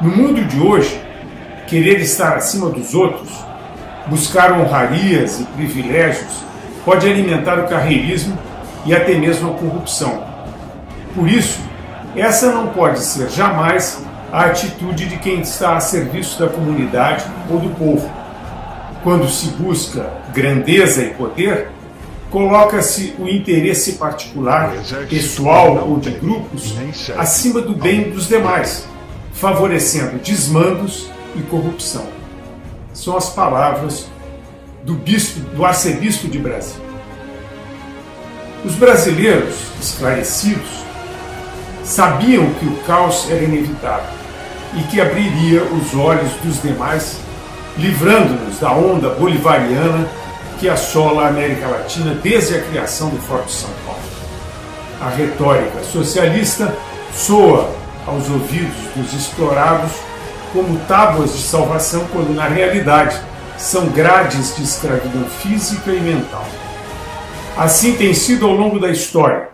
No mundo de hoje, querer estar acima dos outros, buscar honrarias e privilégios, pode alimentar o carreirismo e até mesmo a corrupção. Por isso, essa não pode ser jamais a atitude de quem está a serviço da comunidade ou do povo. Quando se busca grandeza e poder, coloca-se o interesse particular, pessoal ou de grupos, acima do bem dos demais, favorecendo desmandos e corrupção. São as palavras do arcebispo de Brasília. Os brasileiros esclarecidos sabiam que o caos era inevitável e que abriria os olhos dos demais, livrando-nos da onda bolivariana que assola a América Latina desde a criação do Forte São Paulo. A retórica socialista soa aos ouvidos dos explorados como tábuas de salvação, quando na realidade são grades de escravidão física e mental. Assim tem sido ao longo da história.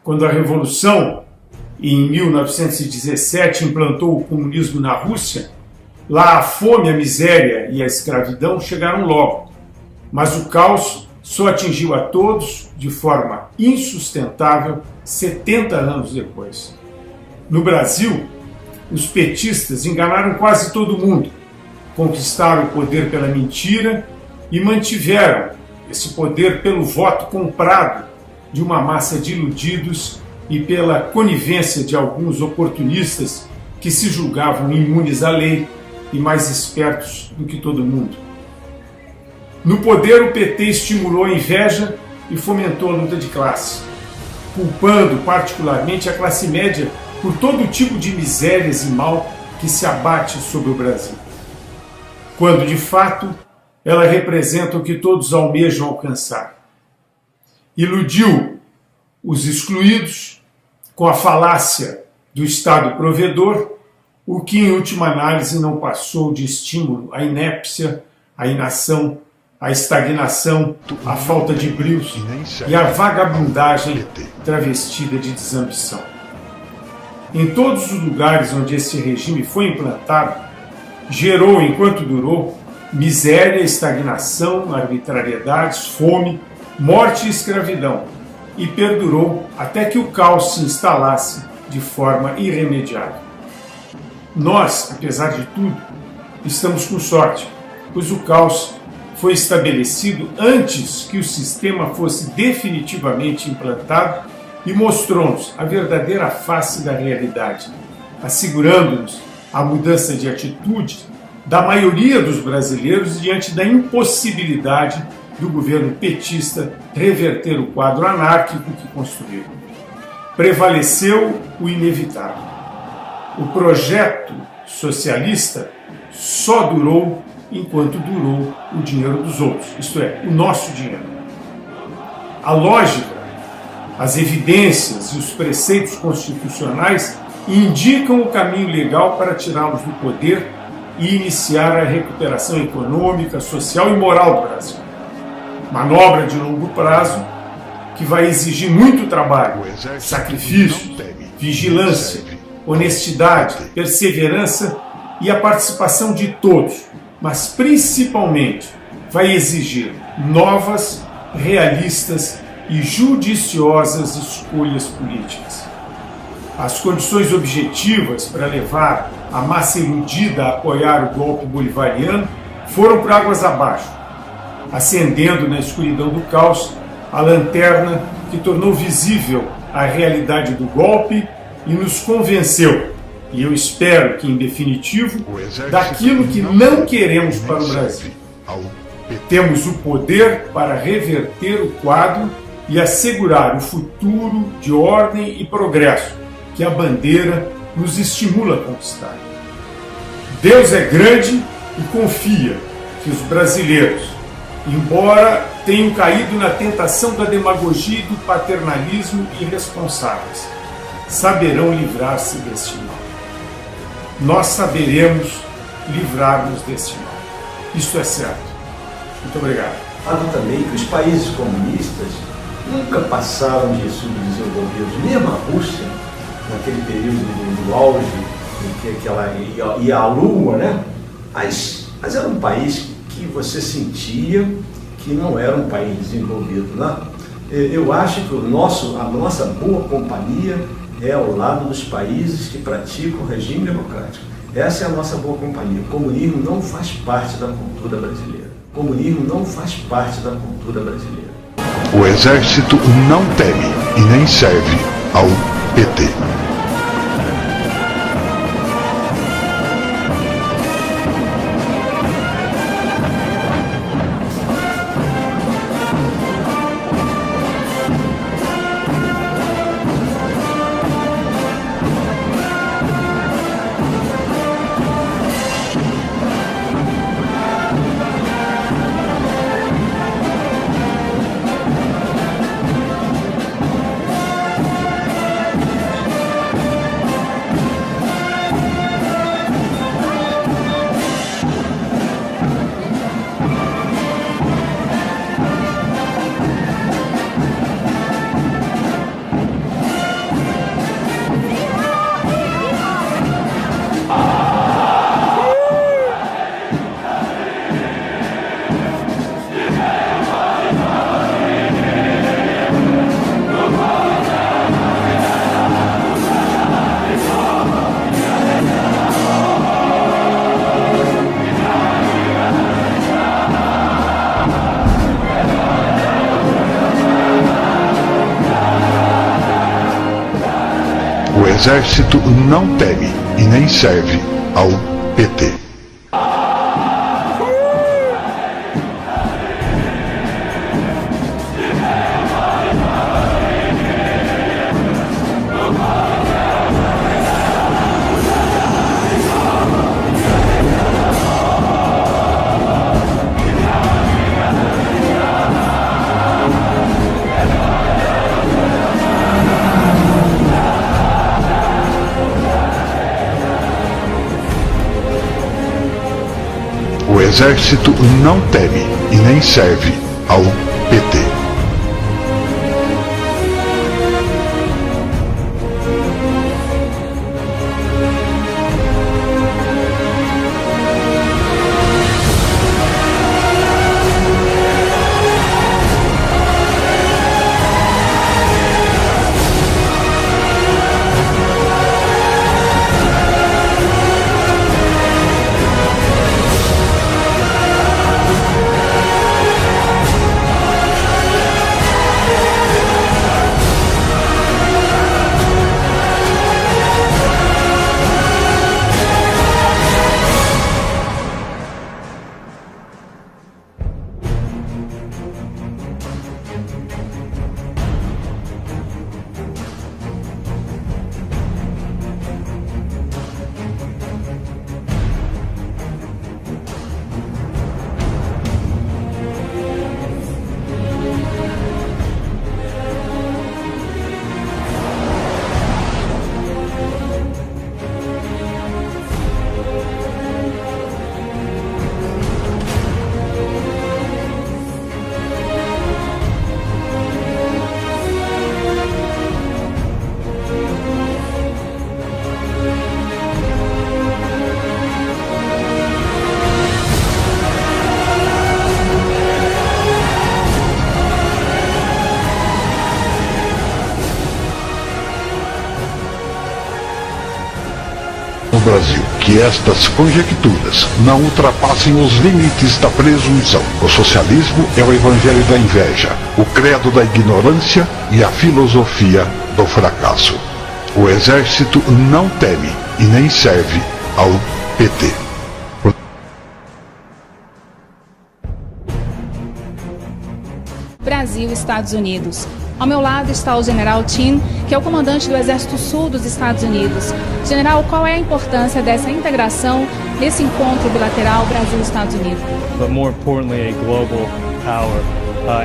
Quando a Revolução, em 1917, implantou o comunismo na Rússia, lá a fome, a miséria e a escravidão chegaram logo, mas o caos só atingiu a todos de forma insustentável 70 anos depois. No Brasil, os petistas enganaram quase todo mundo, conquistaram o poder pela mentira e mantiveram esse poder pelo voto comprado de uma massa de iludidos e pela conivência de alguns oportunistas que se julgavam imunes à lei e mais espertos do que todo mundo. No poder, o PT estimulou a inveja e fomentou a luta de classe, culpando particularmente a classe média por todo tipo de misérias e mal que se abate sobre o Brasil, quando de fato ela representa o que todos almejam alcançar. Iludiu os excluídos com a falácia do Estado provedor, o que em última análise não passou de estímulo à inépcia, à inação, à estagnação, à falta de brios e à vagabundagem travestida de desambição. Em todos os lugares onde esse regime foi implantado, gerou, enquanto durou, miséria, estagnação, arbitrariedades, fome, morte e escravidão, e perdurou até que o caos se instalasse de forma irremediável. Nós, apesar de tudo, estamos com sorte, pois o caos foi estabelecido antes que o sistema fosse definitivamente implantado e mostrou-nos a verdadeira face da realidade, assegurando-nos a mudança de atitude da maioria dos brasileiros diante da impossibilidade do governo petista reverter o quadro anárquico que construiu. Prevaleceu o inevitável. O projeto socialista só durou enquanto durou o dinheiro dos outros, isto é, o nosso dinheiro. A lógica, as evidências e os preceitos constitucionais indicam o caminho legal para tirá-los do poder e iniciar a recuperação econômica, social e moral do Brasil. Manobra de longo prazo que vai exigir muito trabalho, sacrifício, vigilância, honestidade, perseverança e a participação de todos, mas principalmente vai exigir novas, realistas e judiciosas escolhas políticas. As condições objetivas para levar a massa iludida a apoiar o golpe bolivariano foram por águas abaixo, acendendo na escuridão do caos a lanterna que tornou visível a realidade do golpe e nos convenceu, e eu espero que em definitivo, daquilo que não queremos para o Brasil. Temos o poder para reverter o quadro e assegurar o futuro de ordem e progresso que a bandeira nos estimula a conquistar. Deus é grande e confia que os brasileiros, embora tenham caído na tentação da demagogia e do paternalismo irresponsáveis, saberão livrar-se deste mal. Nós saberemos livrar-nos deste mal. Isto é certo. Muito obrigado. Falo também que os países comunistas nunca passaram de subdesenvolvidos. Mesmo a Rússia, naquele período do auge que ela ia à Lua, né? Mas era um país que você sentia que não era um país desenvolvido, né? Eu acho que a nossa boa companhia é ao lado dos países que praticam o regime democrático. Essa é a nossa boa companhia. O comunismo não faz parte da cultura brasileira. O comunismo não faz parte da cultura brasileira. O Exército não teme e nem serve ao PT. O Exército não teme e nem serve ao PT. O Exército não teme e nem serve ao PT. Brasil, que estas conjecturas não ultrapassem os limites da presunção. O socialismo é o evangelho da inveja, o credo da ignorância e a filosofia do fracasso. O Exército não teme e nem serve ao PT. Brasil e Estados Unidos. Ao meu lado está o General Chin, que é o comandante do Exército Sul dos Estados Unidos. General, qual é a importância dessa integração nesse encontro bilateral Brasil-Estados Unidos? But more importantly, a global power.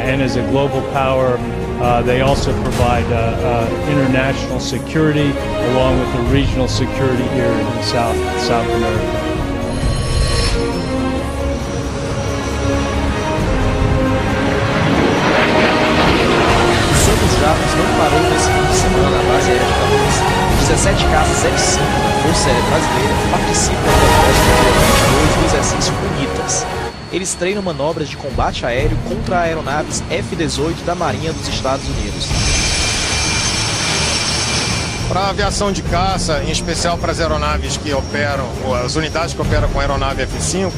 And as a global power, they also provide international security along with the regional security here in South America. Não parou nesse fim de semana na base aérea de Campos. 17 caças F-5 da Força Aérea Brasileira participa da proposta do exercício UNITAS. Eles treinam manobras de combate aéreo contra aeronaves F-18 da Marinha dos Estados Unidos. Para a aviação de caça, em especial para as aeronaves que operam, as unidades que operam com a aeronave F-5,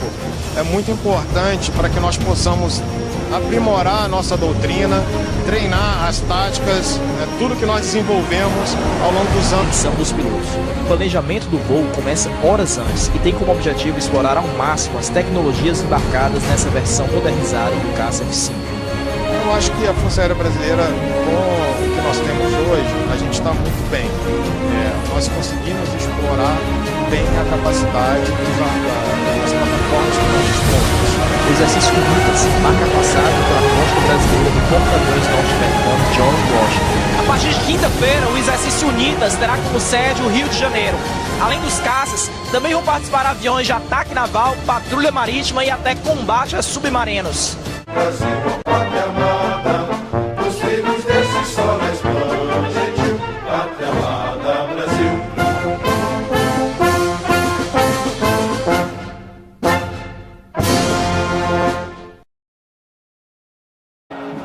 é muito importante para que nós possamos aprimorar a nossa doutrina, treinar as táticas, tudo que nós desenvolvemos ao longo dos anos. Missão dos pilotos. O planejamento do voo começa horas antes e tem como objetivo explorar ao máximo as tecnologias embarcadas nessa versão modernizada do caça F-5. Eu acho que a Força Aérea Brasileira, com o que nós temos hoje, a gente está muito bem. Nós conseguimos explorar bem a capacidade das plataformas que nós dispomos. O exercício UNITAS marca a passagem pela costa brasileira do porta-aviões norte-americano John Washington. A partir de quinta-feira, o exercício UNITAS terá como sede o Rio de Janeiro. Além dos caças, também vão participar aviões de ataque naval, patrulha marítima e até combate a submarinos. Brasil, pátria amada, os filhos desse sol na Espanha, gentil, pátria amada, Brasil.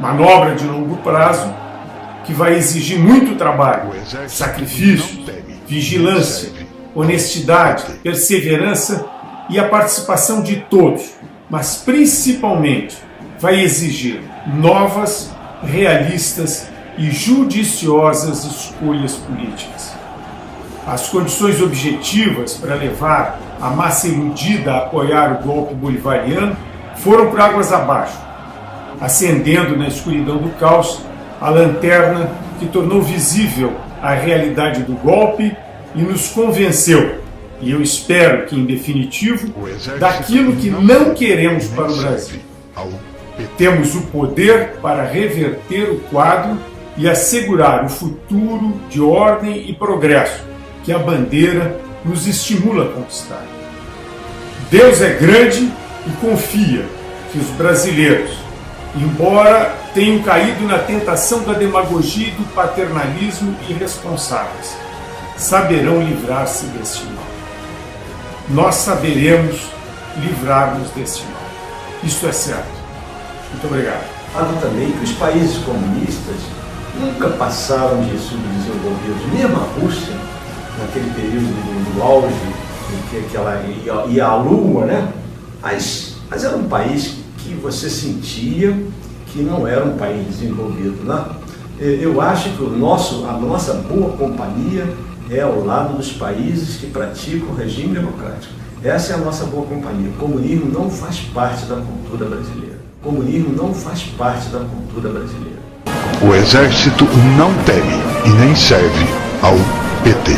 Manobra de longo prazo que vai exigir muito trabalho, sacrifício, vigilância, honestidade, perseverança e a participação de todos, mas principalmente vai exigir novas, realistas e judiciosas escolhas políticas. As condições objetivas para levar a massa iludida a apoiar o golpe bolivariano foram por águas abaixo, acendendo na escuridão do caos a lanterna que tornou visível a realidade do golpe e nos convenceu, e eu espero que em definitivo, daquilo que não queremos para o Brasil. Temos o poder para reverter o quadro e assegurar o futuro de ordem e progresso que a bandeira nos estimula a conquistar. Deus é grande e confia que os brasileiros, embora tenham caído na tentação da demagogia e do paternalismo irresponsáveis, saberão livrar-se deste mal. Nós saberemos livrar-nos deste mal. Isto é certo. Muito obrigado. Falo também que os países comunistas nunca passaram de subdesenvolvidos. Mesmo a Rússia, naquele período do auge, em que ela ia à Lua, né? Mas era um país que você sentia que não era um país desenvolvido, né? Eu acho que a nossa boa companhia é ao lado dos países que praticam o regime democrático. Essa é a nossa boa companhia. O comunismo não faz parte da cultura brasileira. O comunismo não faz parte da cultura brasileira. O Exército não teme e nem serve ao PT.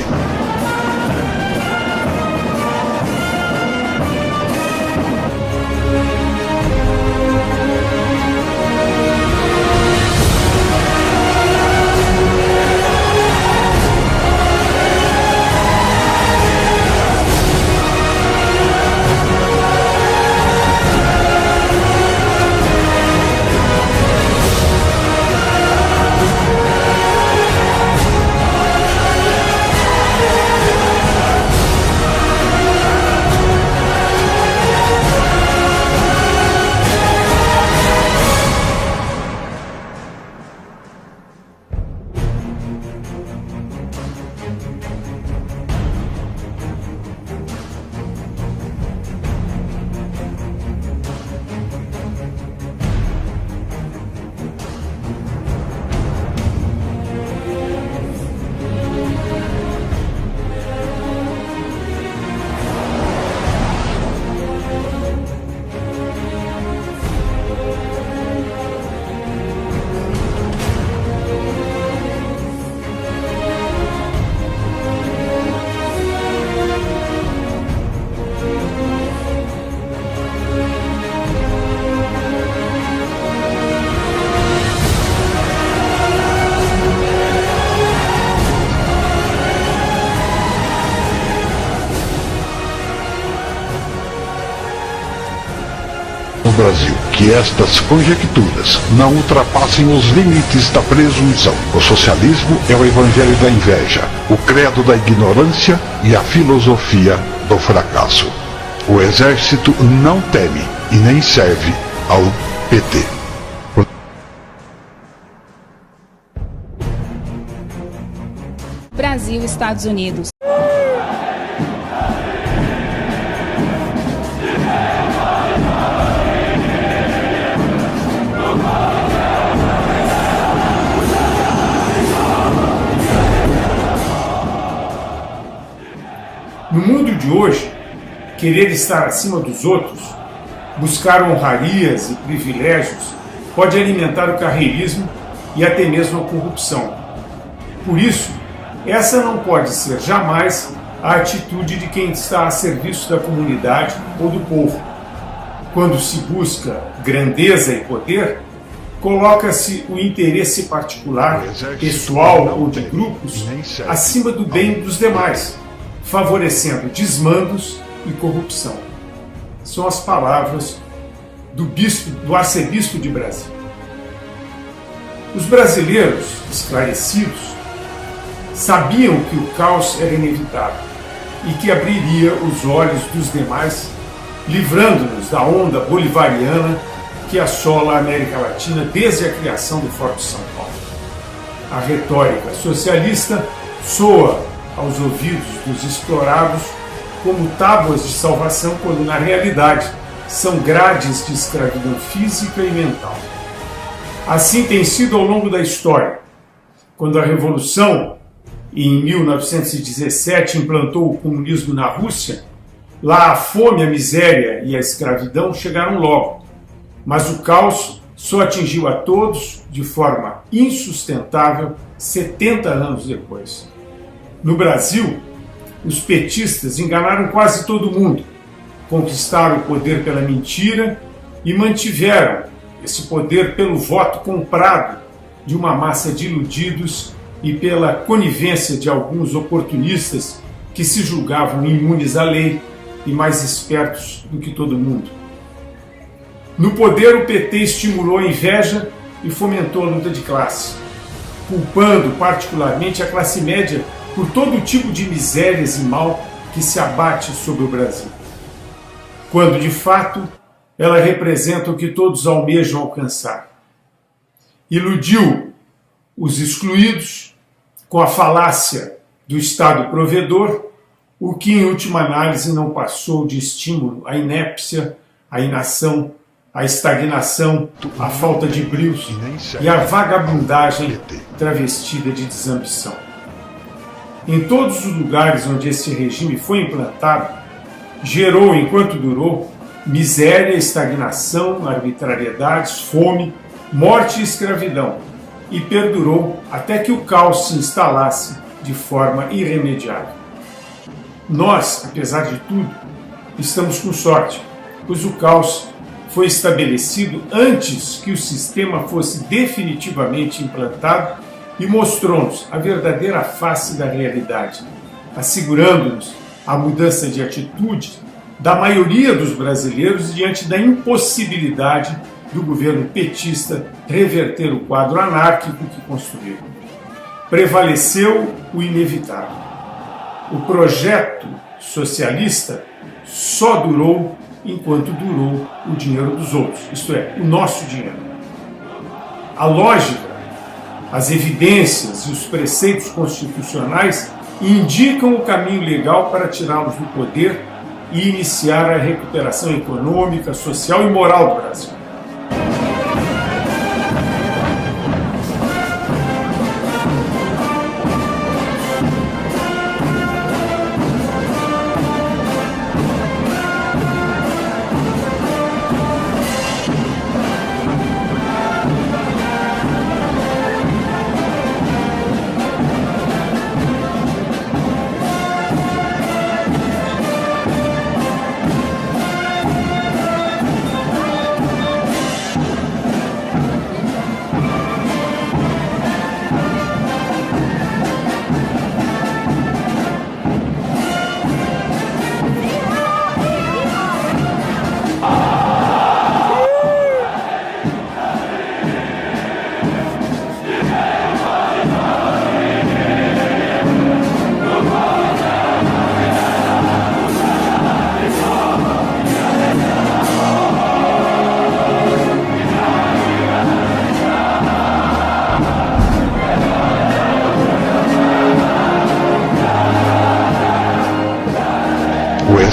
Brasil que estas conjecturas não ultrapassem os limites da presunção. O socialismo é o evangelho da inveja, o credo da ignorância e a filosofia do fracasso. O exército não teme e nem serve ao PT. Brasil, Estados Unidos. No mundo de hoje, querer estar acima dos outros, buscar honrarias e privilégios, pode alimentar o carreirismo e até mesmo a corrupção. Por isso, essa não pode ser jamais a atitude de quem está a serviço da comunidade ou do povo. Quando se busca grandeza e poder, coloca-se o interesse particular, pessoal ou de grupos acima do bem dos demais, favorecendo desmandos e corrupção. São as palavras do arcebispo de Brasília. Os brasileiros esclarecidos sabiam que o caos era inevitável e que abriria os olhos dos demais, livrando-nos da onda bolivariana que assola a América Latina desde a criação do Forte São Paulo. A retórica socialista soa aos ouvidos dos explorados como tábuas de salvação, quando na realidade são grades de escravidão física e mental. Assim tem sido ao longo da história. Quando a Revolução, em 1917, implantou o comunismo na Rússia, lá a fome, a miséria e a escravidão chegaram logo, mas o caos só atingiu a todos de forma insustentável 70 anos depois. No Brasil, os petistas enganaram quase todo mundo, conquistaram o poder pela mentira e mantiveram esse poder pelo voto comprado de uma massa de iludidos e pela conivência de alguns oportunistas que se julgavam imunes à lei e mais espertos do que todo mundo. No poder, o PT estimulou a inveja e fomentou a luta de classe, culpando particularmente a classe média por todo tipo de misérias e mal que se abate sobre o Brasil, quando de fato ela representa o que todos almejam alcançar. Iludiu os excluídos com a falácia do Estado provedor, o que em última análise não passou de estímulo à inépcia, à inação, à estagnação, à falta de brios e à vagabundagem travestida de desambição. Em todos os lugares onde esse regime foi implantado, gerou, enquanto durou, miséria, estagnação, arbitrariedades, fome, morte e escravidão, e perdurou até que o caos se instalasse de forma irremediável. Nós, apesar de tudo, estamos com sorte, pois o caos foi estabelecido antes que o sistema fosse definitivamente implantado e mostrou-nos a verdadeira face da realidade, assegurando-nos a mudança de atitude da maioria dos brasileiros diante da impossibilidade do governo petista reverter o quadro anárquico que construiu. Prevaleceu o inevitável. O projeto socialista só durou enquanto durou o dinheiro dos outros, isto é, o nosso dinheiro. A lógica, as evidências e os preceitos constitucionais indicam o caminho legal para tirá-los do poder e iniciar a recuperação econômica, social e moral do Brasil.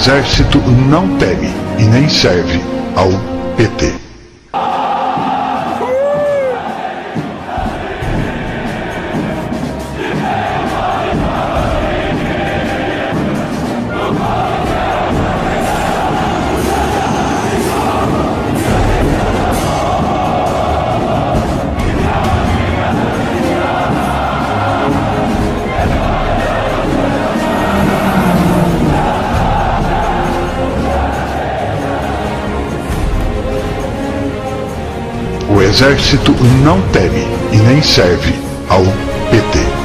Exército não teme e nem serve ao PT. O Exército não teme e nem serve ao PT.